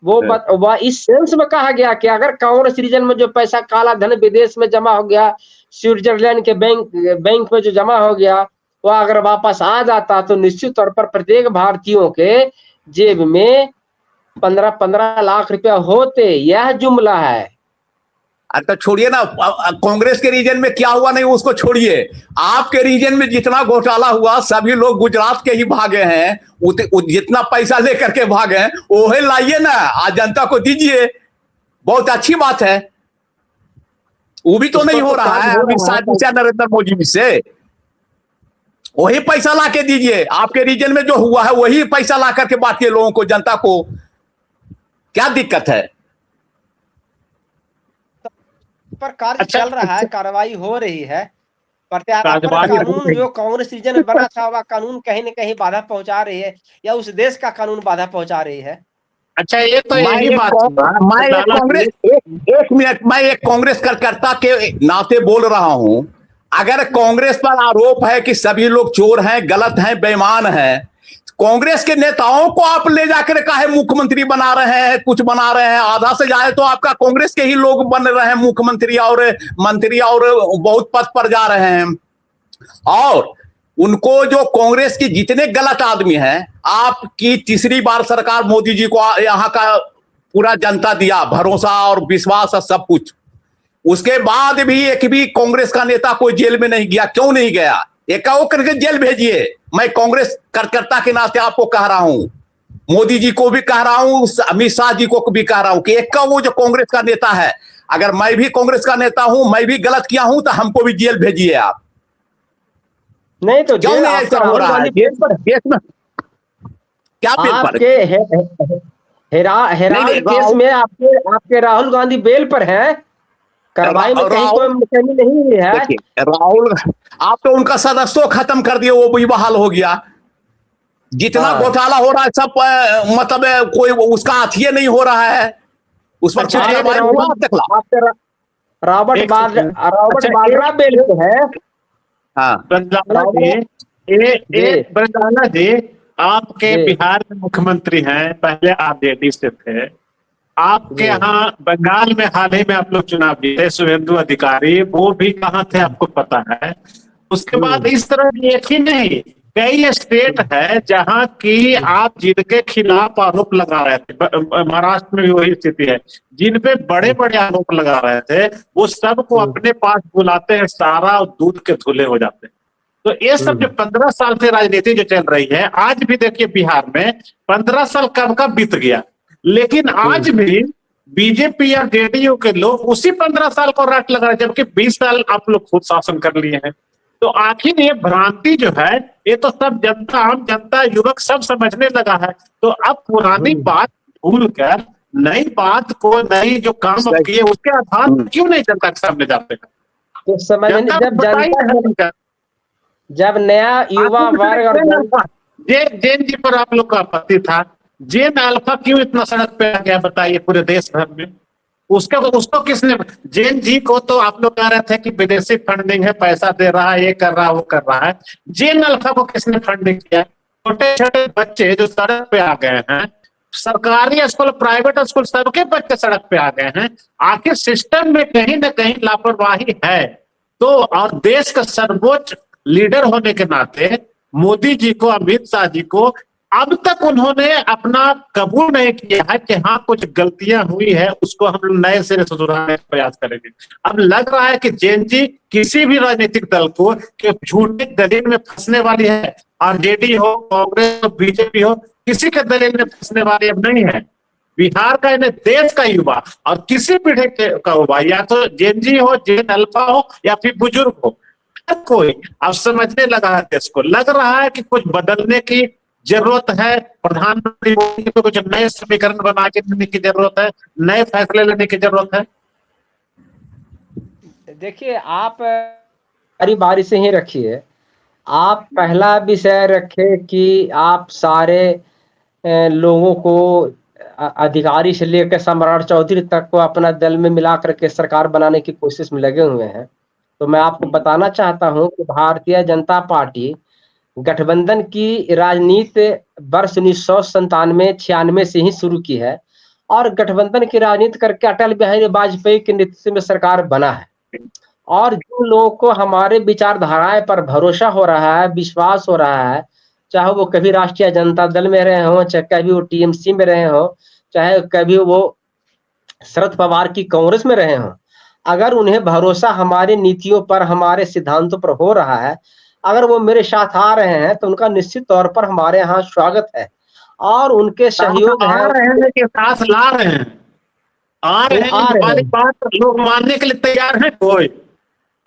वह इस सेंस में कहा गया कि अगर कांग्रेस रीजन में जो पैसा काला धन विदेश में जमा हो गया, स्विट्जरलैंड के बैंक में जो जमा हो गया, वह अगर वापस आ जाता तो निश्चित तौर पर प्रत्येक भारतीयों के जेब में 15-15 लाख रुपया होते, यह जुमला है। तो छोड़िए ना, कांग्रेस के रीजन में क्या हुआ नहीं उसको छोड़िए, आपके रीजन में जितना घोटाला हुआ सभी लोग गुजरात के ही भागे हैं, जितना पैसा लेकर के भागे हैं वही लाइए ना, आज जनता को दीजिए, बहुत अच्छी बात है। वो भी तो नहीं हो रहा है अमित शाह जी से, नरेंद्र मोदी जी से, वही पैसा ला के दीजिए, आपके रीजन में जो हुआ है वही पैसा ला करके बांटिए लोगों को, जनता को, क्या दिक्कत है? पर कार्य चल रहा है, कार्रवाई हो रही है। प्रत्यार्पण कानून जो कांग्रेस रीजन में बना था वह कानून कहीं न कहीं बाधा पहुंचा रही है, या उस देश का कानून बाधा पहुंचा रही है। अच्छा, ये तो यही बात, मैं एक मिनट, मैं एक कांग्रेस कार्यकर्ता के नाते बोल रहा हूं, अगर कांग्रेस पर आरोप है कि सभी लोग चोर हैं, गलत हैं, बेईमान हैं, कांग्रेस के नेताओं को आप ले जाकर काहे मुख्यमंत्री बना रहे हैं, कुछ बना रहे हैं? आधा से ज्यादा तो आपका कांग्रेस के ही लोग बन रहे हैं मुख्यमंत्री और मंत्री, और बहुत पद पर जा रहे हैं। और उनको जो कांग्रेस के जितने गलत आदमी हैं, आपकी तीसरी बार सरकार मोदी जी को यहाँ का पूरा जनता दिया भरोसा और विश्वास और सब कुछ, उसके बाद भी एक भी कांग्रेस का नेता कोई जेल में नहीं गया। क्यों नहीं गया? एक करके जेल भेजिए। मैं कांग्रेस कार्यकर्ता के नाते आपको कह रहा हूं, मोदी जी को भी कह रहा हूं, अमित शाह जी को भी कह रहा हूं कि एक का वो जो कांग्रेस का नेता है, अगर मैं भी कांग्रेस का नेता हूं, मैं भी गलत किया हूं, तो हमको भी जेल भेजिए आप। नहीं तो क्यों नहीं ऐसा हो रहा है देश में? क्या बेल पर? हेराल्ड केस में आपके राहुल गांधी बेल पर हैं, कार्रवाई में कहीं कोई कमी नहीं हुई है। राहुल, आप तो उनका सदस्य खत्म कर दिए, वो भी बहाल हो गया। जितना घोटाला हो रहा है सब, मतलब कोई उसका हाथिये नहीं हो रहा है, उस पर रॉबर्ट वाड्रा बेल पे है। हाँ, बंजारा जी आपके बिहार में मुख्यमंत्री हैं, पहले आरजेडी से थे। आपके यहाँ बंगाल में हाल ही में आप लोग चुनाव जीते, शुभेंदु अधिकारी, वो भी कहाँ थे आपको पता है। उसके बाद इस तरह की एक ही नहीं, कई स्टेट है जहां की आप जिनके खिलाफ आरोप लगा रहे थे, महाराष्ट्र में भी वही स्थिति है, जिन पे बड़े बड़े आरोप लगा रहे थे वो सबको अपने पास बुलाते हैं, सारा दूध के धुले हो जाते हैं। तो ये सब जो 15 साल से राजनीति जो चल रही है, आज भी देखिए बिहार में 15 साल कब का बीत गया, लेकिन आज भी बीजेपी या जेडीयू के लोग उसी 15 साल को रट लगा रहे, जबकि 20 साल आप लोग खुद शासन कर लिए हैं। तो आखिर ये भ्रांति जो है, ये तो सब जनता, आम जनता, युवक सब समझने लगा है। तो अब पुरानी बात भूलकर नई बात को, नई जो काम अब किए उसके आधार पर क्यों नहीं जनता के सामने जाते हैं? तो समझ जब नया युवा वर्ग, जैन जी पर आप लोग का आपत्ति था, जेन अल्फा क्यों इतना सड़क पे आ गया बताइए पूरे देश भर में? उसको किसने, जेन जी को तो आप लोग कह रहे थे कि विदेशी फंडिंग है, पैसा दे रहा है, ये कर रहा है, वो कर रहा है। जेन अल्फा को किसने फंडिंग किया? छोटे छोटे बच्चे जो सड़क पे आ गए हैं, सरकारी स्कूल, प्राइवेट स्कूल, सबके बच्चे सड़क पे आ गए हैं। आखिर सिस्टम में कहीं ना कहीं लापरवाही है। तो और देश का सर्वोच्च लीडर होने के नाते मोदी जी को, अमित शाह जी को अब तक उन्होंने अपना कबूल नहीं किया है कि हाँ कुछ गलतियां हुई है, उसको हम लोग नए सिरे से सुधारने का प्रयास करेंगे। अब लग रहा है कि जैन जी किसी भी राजनीतिक दल को कि झूठे दलील में फंसने वाली है, आरजेडी हो, कांग्रेस हो, बीजेपी हो, किसी के दलील में फंसने वाली अब नहीं है। बिहार का, इन्हें देश का युवा और किसी पीढ़ी का युवा, या तो जैन जी हो, जैन अल्फा हो, या फिर बुजुर्ग हो, कोई अब समझने लगा है देश को। लग रहा है कि कुछ बदलने की जरूरत है, प्रधानमंत्री मोदी को कुछ नए समीकरण बना के देने की जरूरत है, नए फैसले लेने की जरूरत है। देखिए, आप बारी बारी से ही रखिए। आप पहला विषय रखे कि आप सारे लोगों को, अधिकारी से लेकर सम्राट चौधरी तक को अपना दल में मिला करके सरकार बनाने की कोशिश में लगे हुए हैं। तो मैं आपको बताना चाहता हूं कि भारतीय जनता पार्टी गठबंधन की राजनीति वर्ष 1997-96 से ही शुरू की है, और गठबंधन की राजनीति करके अटल बिहारी वाजपेयी के नेतृत्व में सरकार बना है। और जिन लोगों को हमारे विचारधाराएं पर भरोसा हो रहा है, विश्वास हो रहा है, चाहे वो कभी राष्ट्रीय जनता दल में रहे हों, चाहे कभी वो टीएमसी में रहे हों, चाहे कभी वो शरद पवार की कांग्रेस में रहे हों, अगर उन्हें भरोसा हमारी नीतियों पर, हमारे सिद्धांतों पर हो रहा है, अगर वो मेरे साथ आ रहे हैं तो उनका निश्चित तौर पर हमारे यहाँ स्वागत है और उनके सहयोग आ है। रहे हैं कि साथ ला रहे हैं, आ रहे हैं वाली बात लोग मानने के लिए तैयार हैं? कोई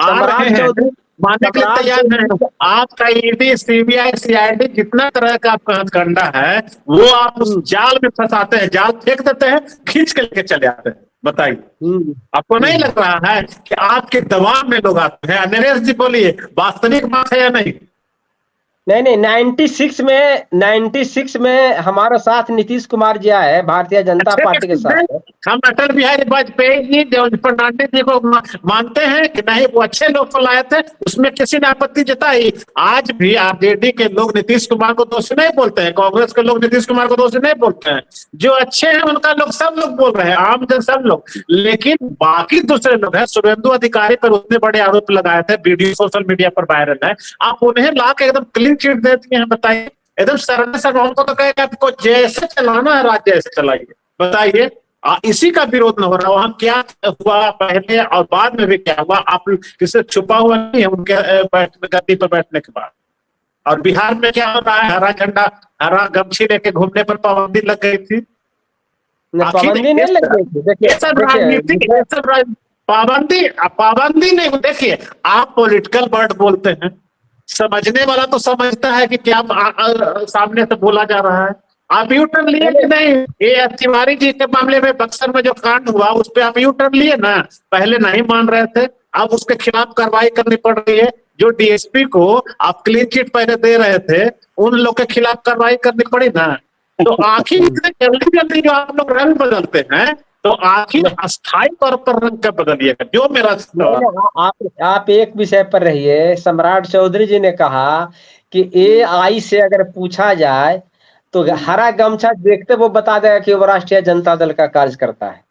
आ रहे सम्राट हैं चौधरी मानने के लिए तैयार हैं? आपका ईडी, सीबीआई, सीआईडी जितना तरह का आपका हथकंडा है वो आप उस जाल में फंसाते हैं, जाल फेंक देते हैं, खींच के लेके चले आते हैं। बताइए, आपको नहीं लग रहा है कि आपके दबाव में लोग आते हैं? नरेश जी बोलिए, वास्तविक बात है या नहीं? नहीं, 96 में हमारा साथ नीतीश कुमार जी आए भारतीय जनता पार्टी के साथ। हम अटल बिहारी वाजपेयी जी, देवेंद्र फडणवीस जी को मानते हैं कि नहीं वो अच्छे लोग को लाए थे, उसमें किसी ने आपत्ति जताई? आज भी आरजेडी के लोग नीतीश कुमार को दोषी नहीं बोलते हैं, कांग्रेस के लोग नीतीश कुमार को दोषी नहीं बोलते हैं, जो अच्छे हैं उनका लोग सब लोग बोल रहे हैं, आम जन सब लोग। लेकिन बाकी दूसरे लोग हैं, शुभेंदु अधिकारी पर उतने बड़े आरोप लगाए थे, वीडियो सोशल मीडिया पर वायरल है, आप उन्हें ला के एकदम क्लीन चिट दे दिए हैं। बताइए, एकदम सरल सर उनको तो कहेगा आपको जैसे चलाना है राज्य ऐसे चलाइए। बताइए, इसी का विरोध न हो रहा, वहां क्या हुआ पहले और बाद में भी क्या हुआ, आप किसी छुपा हुआ नहीं है उनके गद्दी पर बैठने के बाद। और बिहार में क्या हो रहा है, हरा झंडा, हरा गमछी लेके घूमने पर पाबंदी लग गई थी। पाबंदी नहीं लग गई थी, देखिए पाबंदी नहीं। देखिए, आप पॉलिटिकल वर्ड बोलते हैं, समझने वाला तो समझता है कि क्या सामने से बोला जा रहा है। आप यू टर्न लिए कि नहीं? ये तिवारी जी के मामले में बक्सर में जो कांड हुआ उस पर आप यू टर्न लिए ना? पहले नहीं मान रहे थे, अब उसके खिलाफ कार्रवाई करनी पड़ रही है। जो डीएसपी को आप क्लीन चिट पहले दे रहे थे, उन लोग के खिलाफ कार्रवाई करनी पड़ी ना। तो आखिर इतने जल्दी जल्दी जो आप लोग रंग बदलते हैं, तो आखिर अस्थायी तौर पर रंग कब बदलिएगा? जो मेरा आप एक विषय पर रहिए। सम्राट चौधरी जी ने कहा कि एआई से अगर पूछा जाए तो हरा गमछा देखते वो बता देगा कि वो राष्ट्रीय जनता दल का कार्य करता है।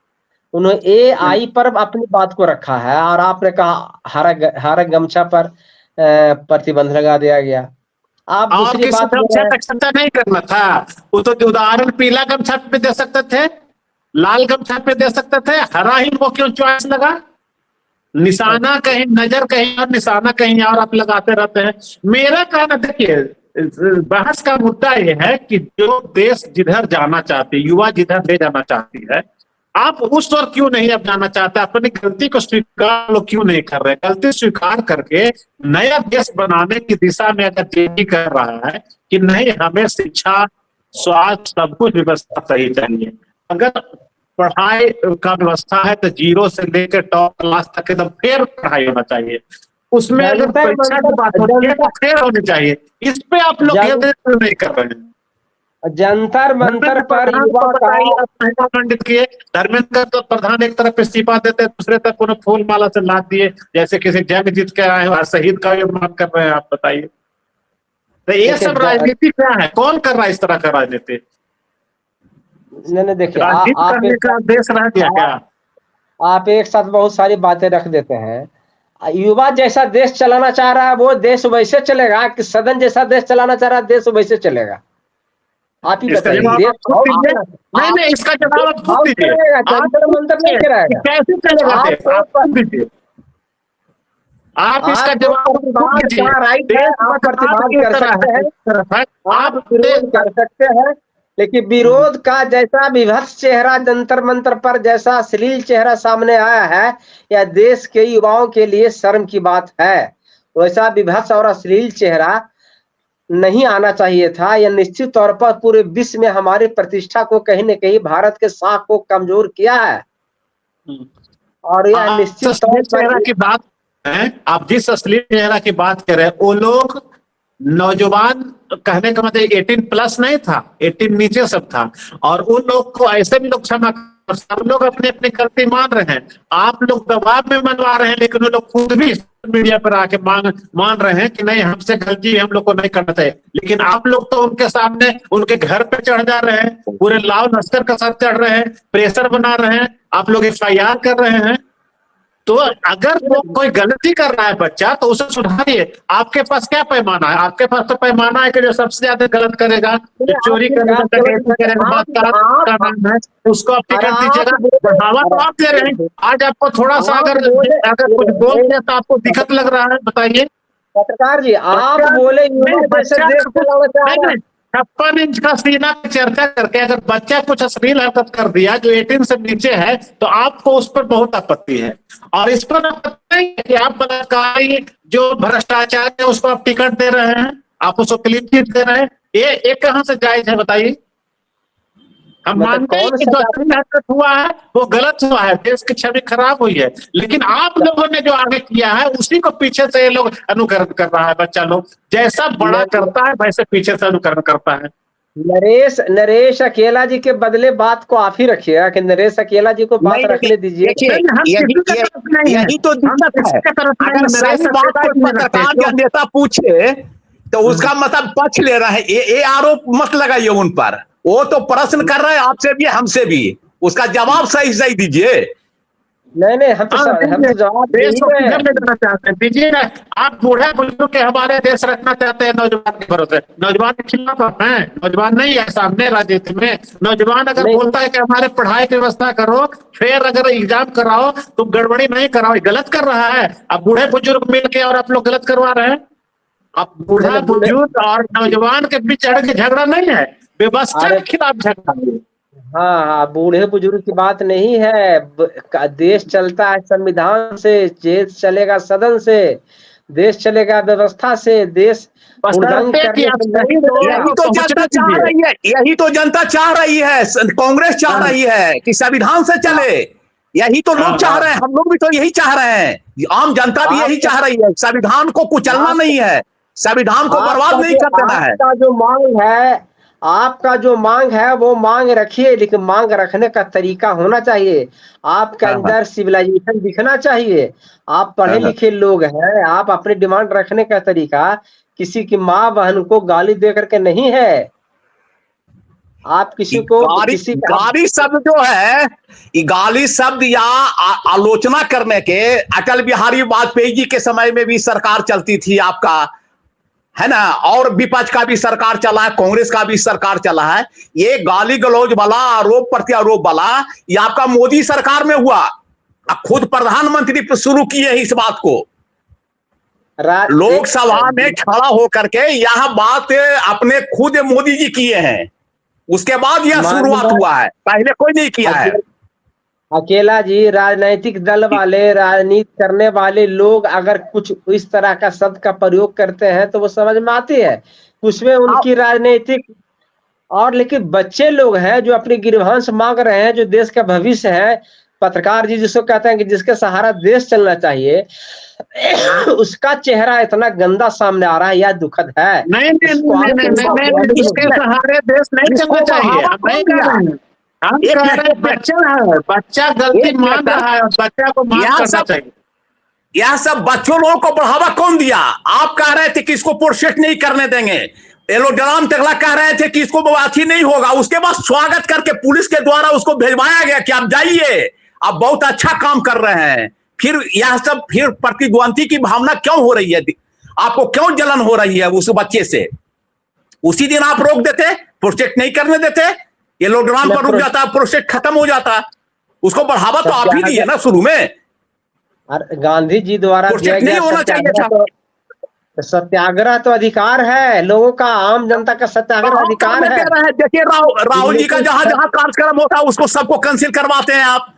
उन्होंने एआई पर अपनी बात को रखा है और आपने कहा हरा गमछा पर प्रतिबंध लगा दिया गया। आप दूसरी बात नहीं करना था, वो तो उदाहरण पीला गमछा पे दे सकते थे, लाल गमछा पे दे सकते थे, हरा ही वो क्यों चॉइस लगा? निशाना कहीं, नजर कहीं और निशाना कहीं और आप लगाते रहते हैं। मेरा कहना, देखिए, बहस का मुद्दा यह है कि जो देश जिधर जाना चाहती, युवा जिधर ले जाना चाहती है, आप उस ओर क्यों नहीं अब जाना चाहते? अपनी गलती को स्वीकार लोग क्यों नहीं कर रहे? गलती स्वीकार करके नया देश बनाने की दिशा में अगर तेजी कर रहा है कि नहीं, हमें शिक्षा, स्वास्थ्य, सब कुछ व्यवस्था सही चाहिए। अगर पढ़ाई का व्यवस्था है तो 0 से लेकर टॉप क्लास तक एकदम फेयर पढ़ाई होना चाहिए। उसमें अगर परीक्षा की बात होती है तो फेयर होनी चाहिए। इस पे आप लोग नहीं कर रहे हैं। जंतर मंतर पर युवा का खंडित किए, धर्मेंद्र तो प्रधान एक तरफ इस्तीफा देते, दूसरे तरफ उन्हें फूल माला से लाद दिए, जैसे किसी जंग जीत के आए और शहीद का अपमान कर रहे हैं। आप बताइए, तो ये सब राजनीति क्या है? कौन कर रहा है इस तरह का राजनीति? नहीं, देखिए, देश रह गया क्या? आप एक साथ बहुत सारी बातें रख देते हैं। युवा जैसा देश चलाना चाह रहा है वो देश वैसे चलेगा कि सदन जैसा देश चलाना चाह रहा है देश वैसे चलेगा? आप ही बताइए। नहीं, इसका जवाब आप खुद दीजिए। जंतर मंतर नहीं कराएगा, कैसे चलेगा? आप इसका जवाब आप विरोध कर सकते हैं, लेकिन विरोध का जैसा विभत्स चेहरा जंतर मंतर पर, जैसा अश्लील चेहरा सामने आया है, यह देश के युवाओं के लिए शर्म की बात है। वैसा विभत्स और अश्लील चेहरा नहीं आना चाहिए था। यह निश्चित तौर पर पूरे विश्व में हमारी प्रतिष्ठा को कहीं न कहीं, भारत के साख को कमजोर किया है। और यह निश्चित तौर पर की बात है, आप जिस अश्लील चेहरा की बात कर रहे हैं, वो लोग नौजवान, कहने का मतलब 18+ नहीं था, 18 नीचे सब था। और उन लोग को ऐसे भी लोग क्षमा, सब लोग अपने अपने गलती मान रहे हैं। आप लोग दबाव में मनवा रहे हैं, लेकिन वो लोग खुद भी मीडिया पर आके मान रहे हैं कि नहीं, हमसे गलती हम लोग को नहीं करना चाहिए। लेकिन आप लोग तो उनके सामने, उनके घर पे चढ़ जा रहे हैं, पूरे लाव लश्कर के साथ चढ़ रहे हैं, प्रेशर बना रहे हैं, आप लोग FIR कर रहे हैं। तो अगर वो कोई गलती कर रहा है बच्चा तो उसे सुधारिए। आपके पास क्या पैमाना है? आपके पास तो पैमाना है कि जो सबसे ज्यादा गलत करेगा, जो चोरी करेगा, डकैती करेगा, बलात्कार का नाम है, उसको आप टिकट दीजिएगा। बढ़ावा तो आप दे रहे हैं। आज आपको थोड़ा सा अगर कुछ बोल दिया तो आपको दिक्कत लग रहा है, बताइए। पत्रकार जी, आप बोले जैसे देश चलाना चाह रहे हैं। 56 इंच का सीना की चर्चा करके अगर बच्चा कुछ अश्लील हरकत कर दिया जो 18 से नीचे है तो आपको उस पर बहुत आपत्ति है। और इस पर आपत्ति नहीं है कि आप बलात्कारी जो भ्रष्टाचार है उसको आप टिकट दे रहे हैं, आप उसको क्लीन चिट दे रहे हैं। ये कहां से जायज है, बताइए। हम मानते हैं कि जो अश्लील हरकत हुआ है वो गलत हुआ है, देश की छवि खराब हुई है, लेकिन आप लोगों ने जो आगे किया है उसी को पीछे से ये लोग अनुकरण कर रहा है। बच्चा लोग जैसा बड़ा करता है वैसे पीछे से अनुकरण करता है। नरेश अकेला जी के बदले बात को आप ही रखिएगा कि नरेश अकेला जी को बात रखने दीजिए। यही तो दिक्कत है। अगर सही बात कोई पत्रकार या नेता पूछे तो उसका मतलब पक्ष ले रहा है। ये आरोप मत लगाइए उन पर। वो तो प्रश्न कर रहे हैं आपसे भी हमसे भी, उसका जवाब सही सही दीजिए। नहीं हम तो जवाब देना चाहते हैं, दीजिए ना। आप बूढ़े बुजुर्ग के हमारे देश रखना चाहते हैं नौजवान के भरोसे। नौजवान के खिलाफ आप हैं? नौजवान नहीं है सामने राजनीति में। नौजवान अगर बोलता है कि हमारे पढ़ाई की व्यवस्था करो, फिर अगर एग्जाम कराओ तो गड़बड़ी नहीं कराओ, गलत कर रहा है। अब बूढ़े बुजुर्ग मिल के और आप लोग गलत करवा रहे हैं। अब बूढ़ा बुजुर्ग और नौजवान के बीच झगड़ा नहीं है, व्यवस्था के खिलाफ झगड़ा। हाँ, बूढ़े बुजुर्ग की बात नहीं है। देश चलता है संविधान से, देश चलेगा सदन से, देश चलेगा व्यवस्था से। देश यही तो जनता चाह रही है, यही तो जनता चाह रही है। कांग्रेस चाह रही है कि संविधान से चले। यही तो लोग चाह रहे हैं, हम लोग भी तो यही चाह रहे हैं। आम जनता भी यही चाह रही है। संविधान को कुचलना नहीं है, संविधान को बर्बाद नहीं कर देना है। आपका जो मांग है वो मांग रखिए, लेकिन मांग रखने का तरीका होना चाहिए। आपके अंदर सिविलाइजेशन दिखना चाहिए। आप पढ़े लिखे लोग हैं, आप अपनी डिमांड रखने का तरीका किसी की माँ बहन को गाली दे करके नहीं है। आप किसी को गाली शब्द जो है, गाली शब्द या आलोचना करने के, अटल बिहारी वाजपेयी जी के समय में भी सरकार चलती थी आपका, है ना, और विपक्ष का भी सरकार चला है, कांग्रेस का भी सरकार चला है। ये गाली गलौज वाला, आरोप प्रत्यारोप वाला ये आपका मोदी सरकार में हुआ। खुद प्रधानमंत्री शुरू किए इस बात को, लोकसभा में खड़ा होकर के यह बात अपने खुद मोदी जी किए हैं। उसके बाद यह शुरुआत हुआ है, पहले कोई नहीं किया है। अकेला जी, राजनीतिक दल वाले, राजनीति करने वाले लोग अगर कुछ इस तरह का शब्द का प्रयोग करते हैं तो वो समझ में आती है, उसमें उनकी राजनीतिक। और लेकिन बच्चे लोग हैं जो अपनी गिरवांश मांग रहे हैं, जो देश का भविष्य है, पत्रकार जी जिसको कहते हैं कि जिसके सहारा देश चलना चाहिए, उसका चेहरा इतना गंदा सामने आ रहा है, यह दुखद है। नहीं, उसके सहारे देश नहीं चलना चाहिए। बच्चा गलती मान रहा है, बच्चा को माफ करना चाहिए। यह सब बच्चों लोगों को बढ़ावा कौन दिया? आप कह रहे थे कि इसको प्रोसेस नहीं करने देंगे, एलोड्राम टकला कह रहे थे कि इसको अच्छी नहीं होगा। उसके बाद स्वागत करके पुलिस के द्वारा उसको भेजवाया गया कि आप जाइए, आप बहुत अच्छा काम कर रहे हैं। फिर यह सब फिर प्रतिद्वंदी की भावना क्यों हो रही है? आपको क्यों जलन हो रही है उस बच्चे से? उसी दिन आप रोक देते, प्रोसेस नहीं करने देते, ये एलोड्राम पर रुक जाता, प्रोसेस खत्म हो जाता। उसको बढ़ावा तो आप ही दिए ना शुरू में। गांधी जी द्वारा दिया गया नहीं होना चाहिए। सत्याग्रह तो अधिकार है लोगों का, आम जनता का सत्याग्रह अधिकार है। देखिए राहुल जी का जहां जहां कार्यक्रम होता है उसको सबको कैंसिल करवाते हैं। आप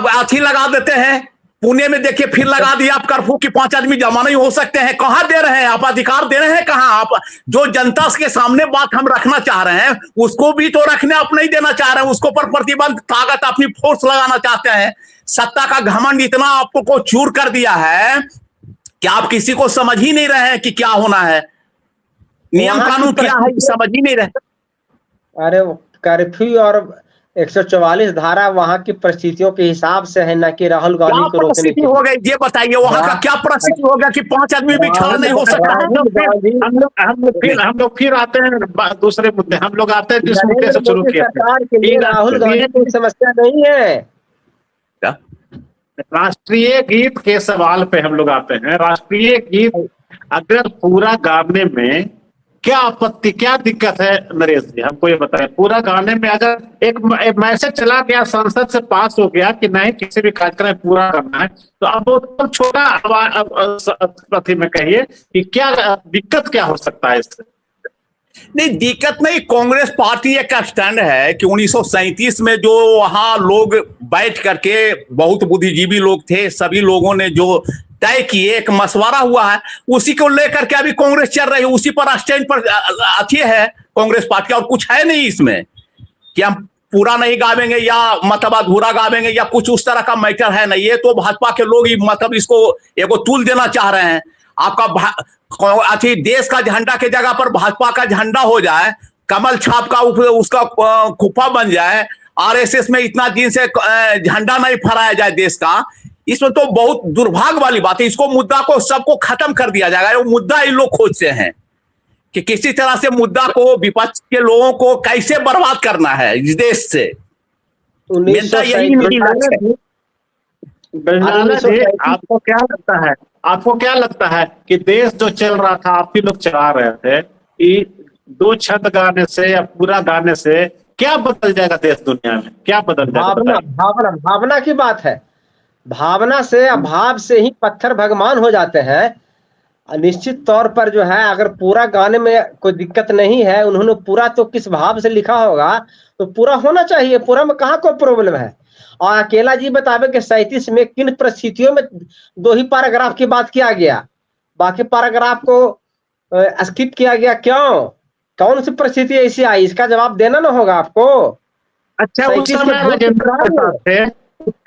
अथी लगा देते हैं। पुणे में देखिए फिर लगा दिया आप कर्फ्यू की, 5 आदमी जमा नहीं हो सकते हैं। कहां दे रहे हैं आप? अधिकार दे रहे हैं कहां? आप जो जनता के सामने बात हम रखना चाह रहे हैं उसको भी तो रखने आप नहीं देना चाह रहे हैं। उसको पर प्रतिबंध ताकत अपनी फोर्स लगाना चाहते हैं। सत्ता का घमंड इतना आपको चूर कर दिया है कि आप किसी को समझ ही नहीं रहे हैं कि क्या होना है, नियम कानून क्या है, समझ ही नहीं रहे। अरे कर्फ्यू और 144 धारा वहां की परिस्थितियों के हिसाब से है, ना कि राहुल गांधी को रोकने की। हो गई ये बताइए, वहां का क्या परिस्थिति हो गया कि 5 आदमी भी खड़ा नहीं हो सकता है? हम लोग फिर आते हैं दूसरे मुद्दे। हम लोग आते हैं जिस मुद्दे से शुरू किया। सरकार के लिए राहुल गांधी की समस्या नहीं है। राष्ट्रीय गीत के सवाल पे हम लोग आते हैं। राष्ट्रीय गीत अगर पूरा गाने में क्या आपत्ति, क्या दिक्कत है नरेश जी, हमको ये बताएं। पूरा गाने में अगर एक मैसेज चला गया, संसद से पास हो गया कि नहीं किसी भी कार्यक्रम में पूरा करना है, तो अब वो तो छोटा प्रति में कहिए कि क्या दिक्कत क्या हो सकता है इससे? नहीं, दिक्कत नहीं। कांग्रेस पार्टी एक स्टैंड है कि 1937 में जो वहां लोग बैठ करके, बहुत बुद्धिजीवी लोग थे, सभी लोगों ने जो तय किए, एक मशवरा हुआ है, उसी को लेकर के अभी कांग्रेस चल रही है, उसी पर स्टैंड पर अच्छी है कांग्रेस पार्टी। और कुछ है नहीं इसमें कि हम पूरा नहीं गावेंगे या मतलब अधूरा गावेंगे या कुछ उस तरह का मैटर है नहीं। ये तो भाजपा के लोग मतलब इसको एगो तूल देना चाह रहे हैं। आपका अच्छी देश का झंडा के जगह पर भाजपा का झंडा हो जाए, कमल छाप का उसका कुफा बन जाए, आरएसएस में इतना दिन से झंडा नहीं फहराया जाए देश का, इसमें तो बहुत दुर्भाग्य वाली बात है। इसको मुद्दा को सबको खत्म कर दिया जाएगा। वो मुद्दा ये लोग खोजते हैं कि किसी तरह से मुद्दा को, विपक्ष के लोगों को कैसे बर्बाद करना है इस देश से। आपको क्या लगता है, आपको क्या लगता है कि देश जो चल रहा था, आप ही लोग चला रहे थे, कि दो छंद गाने से या पूरा गाने से क्या बदल जाएगा देश दुनिया में, क्या बदल जाएगा? भावना की बात है। भावना से, अभाव से ही पत्थर भगवान हो जाते हैं। निश्चित तौर पर जो है, अगर पूरा गाने में कोई दिक्कत नहीं है, उन्होंने पूरा तो किस भाव से लिखा होगा तो पूरा होना चाहिए, पूरा में कहाँ कोई प्रॉब्लम है। और अकेला जी बतावे कि 37 में किन परिस्थितियों में 2 ही पैराग्राफ की बात किया गया, बाकी पैराग्राफ को स्किप किया गया, क्यों? कौन सी परिस्थिति ऐसी आई, इसका जवाब देना ना होगा आपको। अच्छा, उस समय राजेंद्र प्रसाद थे।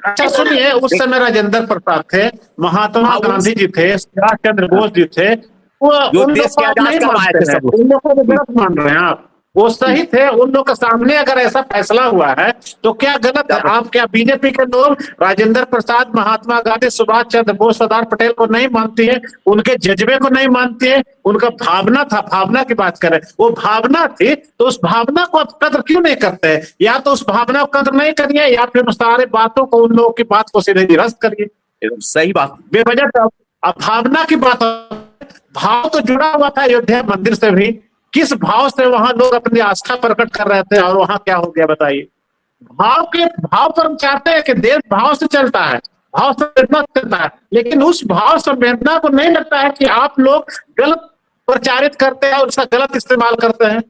अच्छा सुनिए, उस समय राजेंद्र प्रसाद थे, महात्मा गांधी जी थे, सुभाष चंद्र बोस जी थे, वो देश के आजाद करवाए थे सब। उन लोगों को गलत मान रहे हैं आप? वो सही थे, उन लोग के सामने अगर ऐसा फैसला हुआ है तो क्या गलत है? आप क्या बीजेपी के लोग राजेंद्र प्रसाद, महात्मा गांधी, सुभाष चंद्र बोस, सरदार पटेल को नहीं मानती है, उनके जज्बे को नहीं मानती है? उनका भावना था, भावना की बात करें, वो भावना थी, तो उस भावना को आप कदर क्यों नहीं करते हैं? या तो उस भावना को कदर नहीं करिए, या फिर सारे बातों को, उन लोगों की बात को सीधे निरस्त करिए। सही बात, बेवजह भावना की बात, भाव तो जुड़ा हुआ था अयोध्या मंदिर से भी। किस भाव से वहां लोग अपनी आस्था प्रकट कर रहे थे और वहां क्या हो गया बताइए? भाव पर हम चाहते हैं कि देश भाव से चलता है, भाव से वेदना चलता है, लेकिन उस भाव से वेदना को नहीं लगता है कि आप लोग गलत प्रचारित करते हैं और उसका गलत इस्तेमाल करते हैं।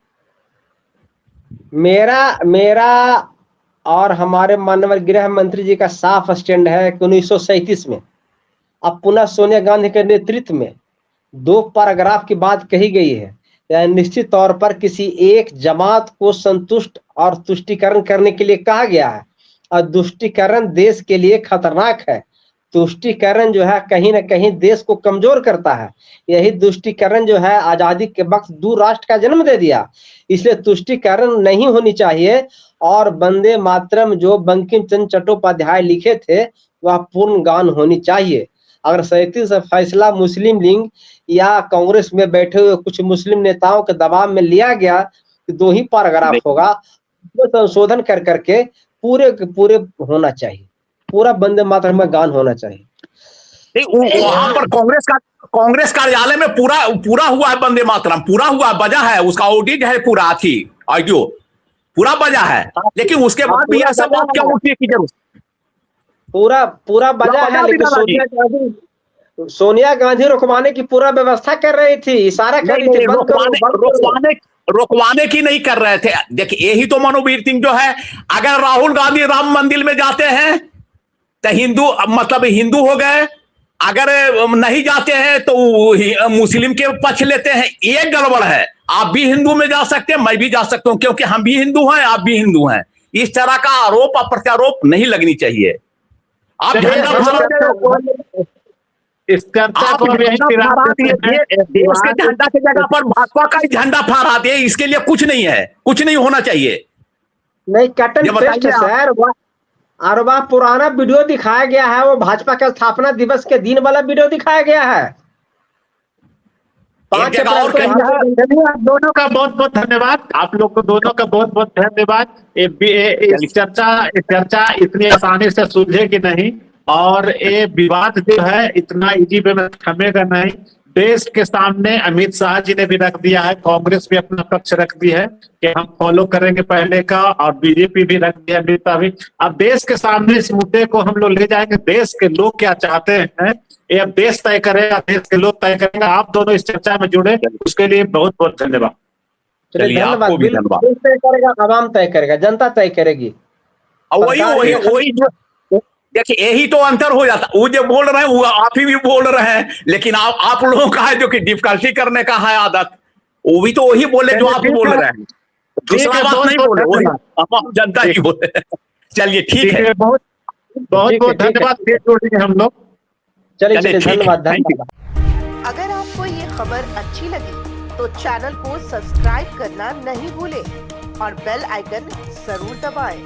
मेरा और हमारे माननीय गृह मंत्री जी का साफ स्टैंड है कि 1937 में अब पुनः सोनिया गांधी के नेतृत्व में 2 पैराग्राफ की बात कही गई है। निश्चित तौर पर किसी एक जमात को संतुष्ट और तुष्टिकरण करने के लिए कहा गया है, और तुष्टिकरण देश के लिए खतरनाक है। तुष्टिकरण जो है कहीं ना कहीं देश को कमजोर करता है। यही तुष्टिकरण जो है आजादी के वक्त 2 राष्ट्र का जन्म दे दिया, इसलिए तुष्टिकरण नहीं होनी चाहिए। और वंदे मातरम जो बंकिम चंद्र चट्टोपाध्याय लिखे थे वह पूर्ण गान होनी चाहिए। अगर 37 फैसला मुस्लिम लीग या कांग्रेस में बैठे हुए कुछ मुस्लिम नेताओं के दबाव में लिया गया कि 2 ही पैराग्राफ होगा, तो संशोधन कर करके पूरे के पूरे होना चाहिए, पूरा वंदे मातरम में गान होना चाहिए। वहां पर कांग्रेस कार्यालय में पूरा हुआ है वंदे मातरम, पूरा हुआ बजा है, उसका ऑडिट है, पूरा थी ऑडियो पूरा बजा है, लेकिन उसके बाद भी ऐसा बात क्या उठने की जरूरत? पूरा बजा है, लेकिन सोनिया गांधी रुकवाने की पूरा व्यवस्था कर रही थी, इशारा कर रही थी, रुकवाने की नहीं कर रहे थे। देखिए, यही तो मनोवीर सिंह जो है, अगर राहुल गांधी राम मंदिर में जाते हैं तो हिंदू मतलब हिंदू हो गए, अगर नहीं जाते हैं तो मुस्लिम के पक्ष लेते हैं। ये गड़बड़ है। आप भी हिंदू में जा सकते हैं, मैं भी जा सकता हूं, क्योंकि हम भी हिंदू हैं, आप भी हिंदू हैं। इस तरह का आरोप और प्रत्यारोप नहीं लगनी चाहिए। आप इस चर्चा को देश के झंडा की जगह पर भाजपा का ही झंडा फहरा दिए, इसके लिए कुछ नहीं है, कुछ नहीं होना चाहिए। नहीं, कटन पेस्ट है सर। और वह पुराना वीडियो दिखाया गया है, वो भाजपा के स्थापना दिवस के दिन वाला वीडियो दिखाया गया है। 5 अप्रैल को। आप दोनों का बहुत बहुत धन्यवाद, आप लोग को दोनों का बहुत बहुत धन्यवाद। चर्चा इतनी आसानी से सुलझेगी नहीं, और ये विवाद जो है इतना इजी वे में थमेगा नहीं। देश के सामने अमित शाह जी ने भी रख दिया है, कांग्रेस भी अपना पक्ष रख दी है कि हम फॉलो करेंगे पहले का, और बीजेपी भी रख दिया, अमित शाह भी। अब देश के सामने इस मुद्दे को हम लोग ले जाएंगे, देश के लोग क्या चाहते हैं ये अब देश तय करेगा, देश के लोग तय करेंगे। आप दोनों इस चर्चा में जुड़े, उसके लिए बहुत बहुत धन्यवाद। चलिए, आपको भी धन्यवाद। देश तय करेगा, आवाम तय करेगा, जनता तय करेगी। वही देखिए, यही तो अंतर हो जाता। वो जो बोल रहे हैं वो आप ही भी बोल रहे हैं, लेकिन आप लोगों का है जो कि डिफिकल्टी करने का है आदत, वो भी तो वही बोले जो आप बोल रहे हैं, दूसरा बात नहीं बोले, वही हम जनता ही बोले। चलिए ठीक है, बहुत बहुत धन्यवाद, फिर जुड़ेंगे हम लोग। चलिए धन्यवाद। अगर आपको ये खबर अच्छी लगी तो चैनल को सब्सक्राइब करना नहीं भूलें और बेल आइकन जरूर दबाएं।